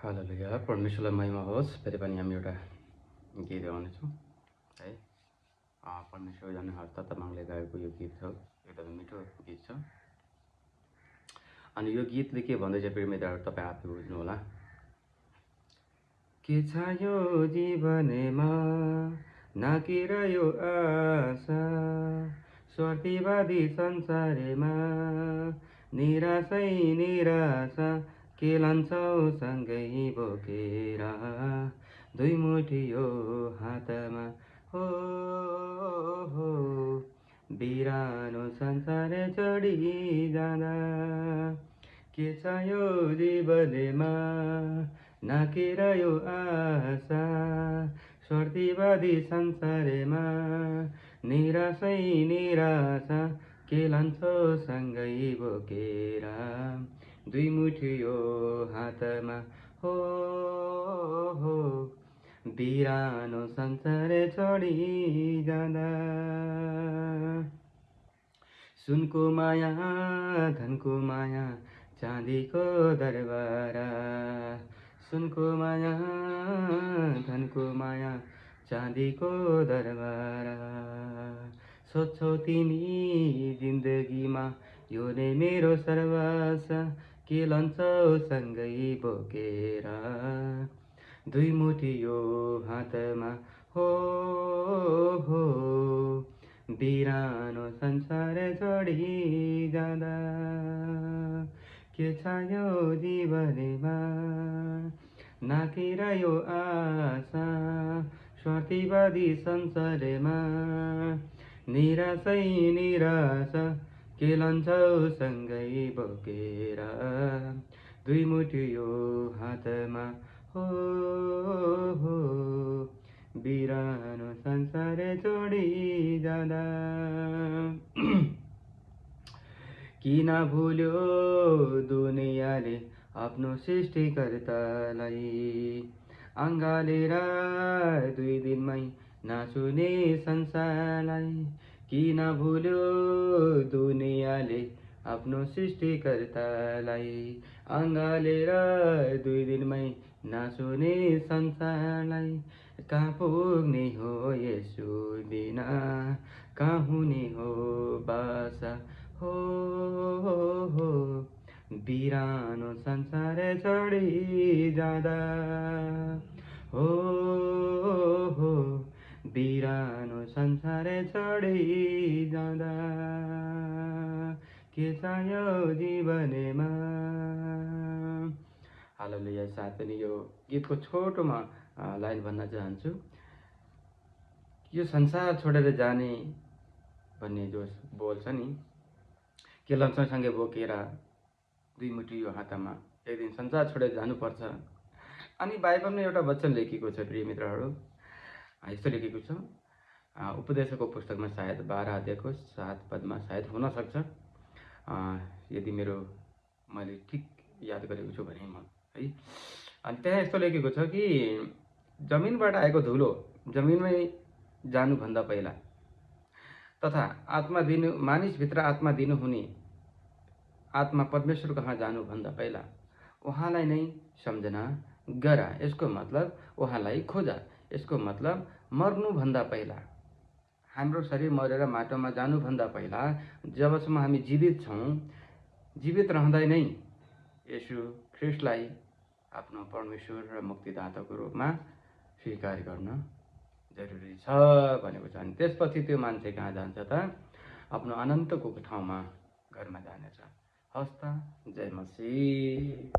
हालेलुया परमेश्वरलाई महिमा होस्। फेरि पनि हामी एउटा गीत गाउनेछौँ है। परमेश्वर जाने हस्ता तामाङले गाएको यो गीत छ, एकदमै मिठो गीत छ। अनि यो गीतले के भन्दैछ प्रिय मित्रहरू, तपाईँ आफै बुझ्नुहोला। के छ यो जीवनमा नाकिरह्यो आशा, स्वार्थीवादी संसारमा निराशै निराशा, के लान्छौ सँगै बोकेर दुई मुठी यो हातमा, हो हो बिरानो संसार चढी जाँदा। के छ यो जीवनमा नाकिरह्यो आशा, स्वार्थीवादी संसारमा निराशै निराशा, के लान्छौ सँगै बोकेर दुई मुठी यो हातमा, हो हो बिरानो संसार छोडी जाँदा। सुनको माया धनको माया चाँदीको दरबारा, सुनको माया धनको माया चाँदीको दरबारा। सोध्छौ तिमी जिन्दगीमा यो नै मेरो सर्वस्व, के लान्छौ सँगै बोकेर दुई मुठी यो हातमा, हो हो बिरानो संसार छोडी जाँदा। के छ यो जीवनमा नाकिरह्यो आशा, स्वार्थीवादी संसारमा निराशै निराशा, के लान्छौ सँगै बोकेर दुई मुठी यो हातमा, हो हो बिरानो संसार छोडी जाँदा। किन भुल्यो दुनियाँले आफ्नो सृष्टिकर्तालाई, अँगालेर दुई दिनमै नाचुने संसारलाई। किन भुल्यो दुनियाँले आफ्नो सृष्टिकर्तालाई, अँगालेर दुई दिनमै नाचुने संसारलाई। कहाँ पुग्ने हो यसो बिना, कहाँ हुने हो बासा, हो हो बिरानो संसार छोडी जाँदा, हो हो बिरानो संसार छोडी जाँदा। के छ यो जीवनमा। हालेलुया। साथ पनि यो गीतको छोटोमा लाइन भन्न चाहन्छु। यो संसार छोडेर जाने भन्ने जो बोल छ नि, के लान्छौ सँगै बोकेर दुई मुठी यो हातमा, एक दिन संसार छोडेर जानुपर्छ। अनि बाइबलमा एउटा वचन लेखेको छ प्रिय मित्रहरू, यस्तो लेखेको छ, उपदेशको पुस्तकमा सायद 12 अध्यायको 7 पदमा सायद हुन सक्छ, यदि मैले ठिक याद गरेको छु भने है। अनि त्यहाँ यस्तो लेखेको छ कि जमिनबाट आएको धुलो जमिनमै जानुभन्दा पहिला, तथा आत्मा दिनु मानिसभित्र आत्मा दिनु हुने आत्मा परमेश्वर कहाँ जानुभन्दा पहिला उहाँलाई नै सम्झना गर। यसको मतलब उहाँलाई खोजा। यसको मतलब मर्नुभन्दा पहिला, हाम्रो शरीर मरेर माटोमा जानुभन्दा पहिला, जबसम्म हामी जीवित छौँ, जीवित रहँदै नै येशू ख्रीष्टलाई आफ्नो परमेश्वर र मुक्तिदाताको रूपमा स्वीकार गर्न जरुरी छ भनेको छ। अनि त्यसपछि त्यो मान्छे कहाँ जान्छ त? आफ्नो अनन्तको ठाउँमा, घरमा जानेछ। हस्त जय मसीह।